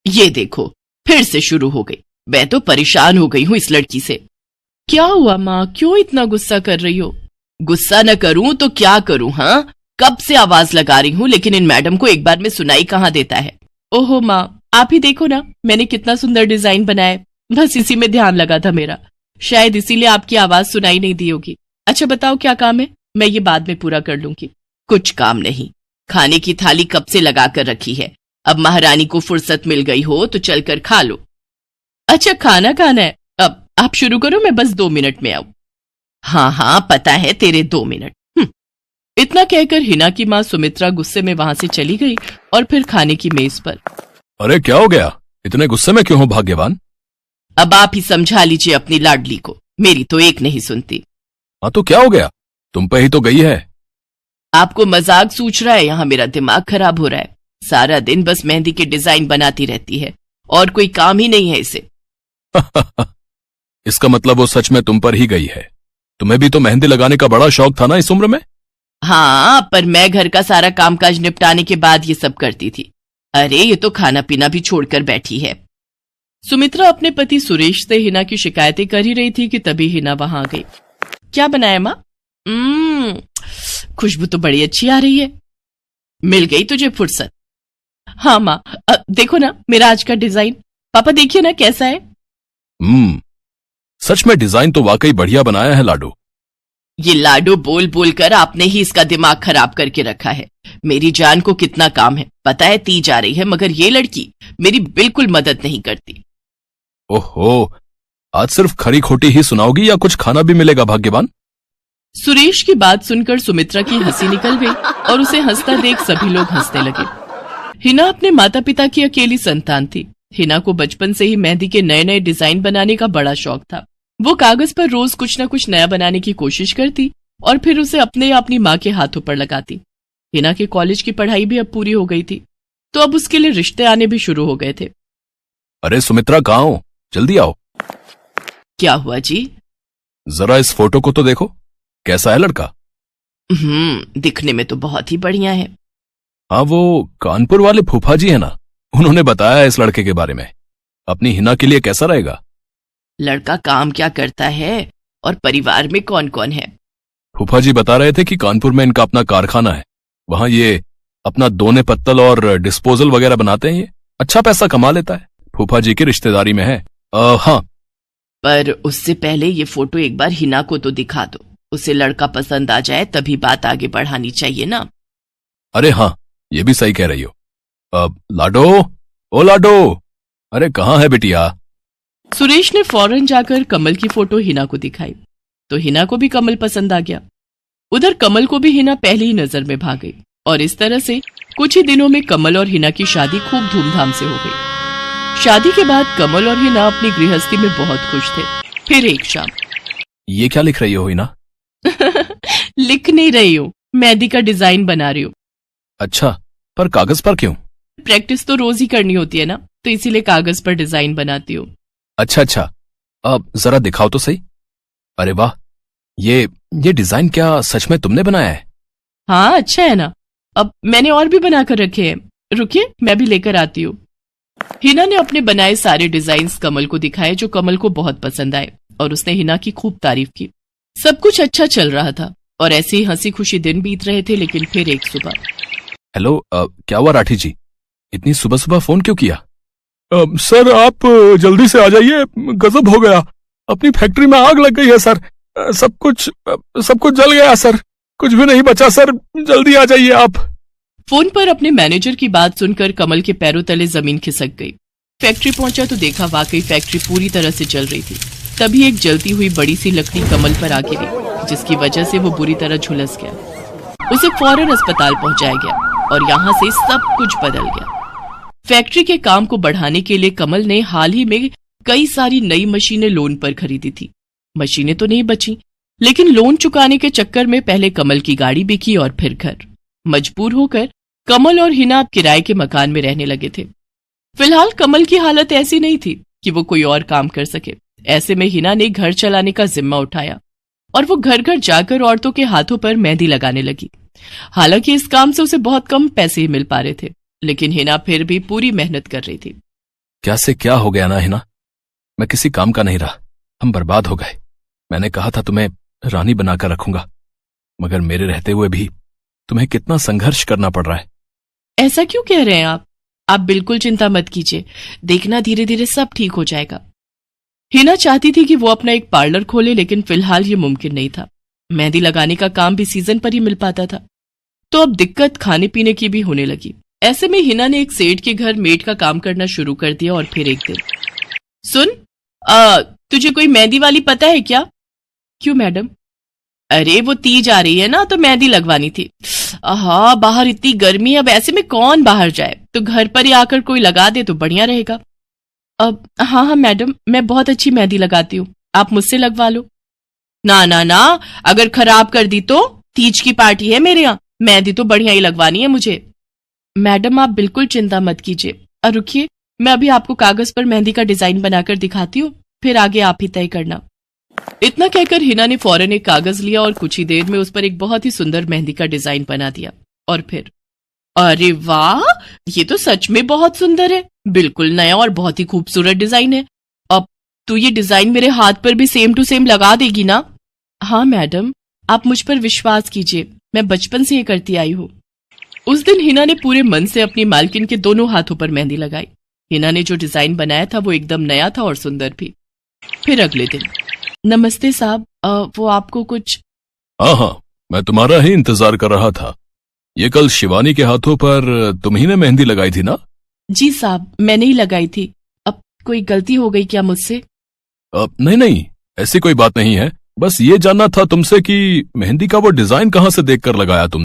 ये देखो, फिर से शुरू हो गई। मैं तो परेशान हो गई हूँ इस लड़की से। क्या हुआ माँ, क्यों इतना गुस्सा कर रही हो? गुस्सा न करूं तो क्या करूं? हाँ, कब से आवाज लगा रही हूँ, लेकिन इन मैडम को एक बार में सुनाई कहाँ देता है। ओहो माँ, आप ही देखो ना, मैंने कितना सुंदर डिजाइन बनाया है। बस इसी में ध्यान लगा था मेरा, शायद इसीलिए आपकी आवाज सुनाई नहीं दी होगी। अच्छा बताओ क्या काम है, मैं ये बाद में पूरा कर लूंगी। कुछ काम नहीं, खाने की थाली कब से लगा कर रखी है। अब महारानी को फुर्सत मिल गई हो तो चलकर खा लो। अच्छा खाना खाना है, अब आप शुरू करो, मैं बस 2 मिनट में आऊं। हाँ हाँ, पता है तेरे 2 मिनट। इतना कहकर हिना की माँ सुमित्रा गुस्से में वहां से चली गई और फिर खाने की मेज पर। अरे क्या हो गया, इतने गुस्से में क्यों हो भाग्यवान? अब आप ही समझा लीजिए अपनी लाडली को, मेरी तो एक नहीं सुनती। हाँ तो क्या हो गया, तुम पे ही तो गई है। आपको मजाक सूझ रहा है? यहाँ मेरा दिमाग खराब हो रहा है। सारा दिन बस मेहंदी के डिजाइन बनाती रहती है और कोई काम ही नहीं है इसे। इसका मतलब वो सच में तुम पर ही गई है। तुम्हें भी तो मेहंदी लगाने का बड़ा शौक था ना इस उम्र में। हाँ, पर मैं घर का सारा कामकाज निपटाने के बाद ये सब करती थी। अरे ये तो खाना पीना भी छोड़कर बैठी है। सुमित्रा अपने पति सुरेश से हिना की शिकायतें कर ही रही थी कि तभी हिना वहां आ गई। क्या बनाया माँ? खुशबू तो बड़ी अच्छी आ रही है। मिल गई तुझे फुर्सत? हाँ माँ, देखो ना मेरा आज का डिजाइन। पापा देखिए ना कैसा है। सच में डिजाइन तो वाकई बढ़िया बनाया है लाडो। ये लाडो बोल बोल कर आपने ही इसका दिमाग खराब करके रखा है। मेरी जान को कितना काम है पता है, ती जा रही है, मगर ये लड़की मेरी बिल्कुल मदद नहीं करती। ओहो, आज सिर्फ खरी खोटी ही सुनाओगी या कुछ खाना भी मिलेगा भाग्यवान? सुरेश की बात सुनकर सुमित्रा की हंसी निकल गई और उसे हंसता देख सभी लोग हंसने लगे। हिना अपने माता पिता की अकेली संतान थी। हिना को बचपन से ही मेहंदी के नए नए डिजाइन बनाने का बड़ा शौक था। वो कागज पर रोज कुछ न कुछ नया बनाने की कोशिश करती और फिर उसे अपने या अपनी माँ के हाथों पर लगाती। हिना के कॉलेज की पढ़ाई भी अब पूरी हो गई थी, तो अब उसके लिए रिश्ते आने भी शुरू हो गए थे। अरे सुमित्रा कहाँ हो, जल्दी आओ। क्या हुआ जी? जरा इस फोटो को तो देखो, कैसा है लड़का? दिखने में तो बहुत ही बढ़िया है। हाँ, वो कानपुर वाले फूफा जी है ना, उन्होंने बताया इस लड़के के बारे में। अपनी हिना के लिए कैसा रहेगा? लड़का काम क्या करता है और परिवार में कौन कौन है? फूफा जी बता रहे थे कि कानपुर में इनका अपना कारखाना है, वहां ये अपना दोने पत्तल और डिस्पोजल वगैरह बनाते हैं। ये अच्छा पैसा कमा लेता है, फूफा जी की रिश्तेदारी में है। हाँ, पर उससे पहले ये फोटो एक बार हिना को तो दिखा दो। उसे लड़का पसंद आ जाए तभी बात आगे बढ़ानी चाहिए ना। अरे हाँ, ये भी सही कह रही हो। लाडो, ओ लाडो, अरे कहाँ है बिटिया? सुरेश ने फौरन जाकर कमल की फोटो हिना को दिखाई तो हिना को भी कमल पसंद आ गया। उधर कमल को भी हिना पहली ही नजर में भाग गई और इस तरह से कुछ ही दिनों में कमल और हिना की शादी खूब धूमधाम से हो गई। शादी के बाद कमल और हिना अपनी गृहस्थी में बहुत खुश थे। फिर एक शाम। ये क्या लिख रही हो हिना? लिख नहीं रही हूँ, मेहंदी का डिजाइन बना रही हूँ। अच्छा, पर कागज पर क्यों? प्रैक्टिस तो रोज ही करनी होती है ना, तो इसीलिए कागज पर डिजाइन बनाती हूँ। अच्छा, अब जरा दिखाओ तो सही। अरे वाह, ये डिजाइन क्या सच में तुमने बनाया है? हाँ अच्छा है ना, अब मैंने और भी बनाकर रखे हैं, रुकिए मैं भी लेकर आती हूँ। हिना ने अपने बनाए सारे डिजाइन्स कमल को दिखाए जो कमल को बहुत पसंद आए और उसने हिना की खूब तारीफ की। सब कुछ अच्छा चल रहा था और ऐसे ही हंसी खुशी दिन बीत रहे थे। लेकिन फिर एक सुबह। हेलो, क्या हुआ राठी जी, इतनी सुबह सुबह फोन क्यों किया? सर आप जल्दी से आ जाइए, गजब हो गया, अपनी फैक्ट्री में आग लग गई है सर। सब कुछ जल गया सर, कुछ भी नहीं बचा सर, जल्दी आ जाइए आप। फोन पर अपने मैनेजर की बात सुनकर कमल के पैरों तले जमीन खिसक गई। फैक्ट्री पहुंचा तो देखा वाकई फैक्ट्री पूरी तरह से जल रही थी। तभी एक जलती हुई बड़ी सी लकड़ी कमल पर आ गिरी, जिसकी वजह से वो बुरी तरह झुलस गया। उसे फौरन अस्पताल पहुंचाया गया और यहाँ से सब कुछ बदल गया। फैक्ट्री के काम को बढ़ाने के लिए कमल ने हाल ही में कई सारी नई मशीनें लोन पर खरीदी थी। मशीनें तो नहीं बची, लेकिन लोन चुकाने के चक्कर में पहले कमल की गाड़ी बिकी और फिर घर। मजबूर होकर कमल और हिना अब किराए के मकान में रहने लगे थे। फिलहाल कमल की हालत ऐसी नहीं थी कि वो कोई और काम कर सके। ऐसे में हिना ने घर चलाने का जिम्मा उठाया और वो घर घर जाकर औरतों के हाथों पर मेहंदी लगाने लगी। हालांकि इस काम से उसे बहुत कम पैसे ही मिल पा रहे थे, लेकिन हिना फिर भी पूरी मेहनत कर रही थी। क्या से क्या हो गया ना हिना, मैं किसी काम का नहीं रहा, हम बर्बाद हो गए। मैंने कहा था तुम्हें रानी बनाकर रखूंगा, मगर मेरे रहते हुए भी तुम्हें कितना संघर्ष करना पड़ रहा है। ऐसा क्यों कह रहे हैं आप बिल्कुल चिंता मत कीजिए, देखना धीरे धीरे सब ठीक हो जाएगा। हिना चाहती थी कि वो अपना एक पार्लर खोले, लेकिन फिलहाल ये मुमकिन नहीं था। मेहंदी लगाने का काम भी सीजन पर ही मिल पाता था, तो अब दिक्कत खाने पीने की भी होने लगी। ऐसे में हिना ने एक सेठ के घर मेड का काम करना शुरू कर दिया। और फिर एक दिन, सुन, तुझे कोई मेहंदी वाली पता है क्या? क्यों मैडम? अरे वो तीज आ रही है ना, तो मेहंदी लगवानी थी। हाँ, बाहर इतनी गर्मी है, अब ऐसे में कौन बाहर जाए, तो घर पर ही आकर कोई लगा दे तो बढ़िया रहेगा। अब हाँ मैडम, मैं बहुत अच्छी मेहंदी लगाती हूँ, आप मुझसे लगवा लो। ना ना ना, अगर खराब कर दी तो? तीज की पार्टी है मेरे यहाँ, मेहंदी तो बढ़िया ही लगवानी है मुझे। मैडम आप बिल्कुल चिंता मत कीजिए, और रुकिए, मैं अभी आपको कागज पर मेहंदी का डिजाइन बनाकर दिखाती हूँ, फिर आगे आप ही तय करना। इतना कहकर हिना ने फौरन एक कागज लिया और कुछ ही देर में उस पर एक बहुत ही सुंदर मेहंदी का डिजाइन बना दिया। और फिर, अरे वाह, ये तो सच में बहुत सुंदर है, बिल्कुल नया और बहुत ही खूबसूरत डिजाइन है। अब तू ये डिजाइन मेरे हाथ पर भी सेम टू सेम लगा देगी ना? हाँ मैडम, आप मुझ पर विश्वास कीजिए, मैं बचपन से ये करती आई हूँ। उस दिन हिना ने पूरे मन से अपनी मालकिन के दोनों हाथों पर मेहंदी लगाई। हिना ने जो डिजाइन बनाया था वो एकदम नया था और सुंदर भी। फिर अगले दिन, नमस्ते साहब, वो आपको कुछ? हाँ, मैं तुम्हारा ही इंतजार कर रहा था। ये कल शिवानी के हाथों पर तुम ही ने मेहंदी लगाई थी ना? जी साहब, मैंने ही लगाई थी। अब कोई गलती हो गई क्या मुझसे? नहीं, ऐसी कोई बात नहीं है। बस ये जानना था तुमसे कि मेहंदी का वो डिजाइन कहाँ से देखकर लगाया तुम?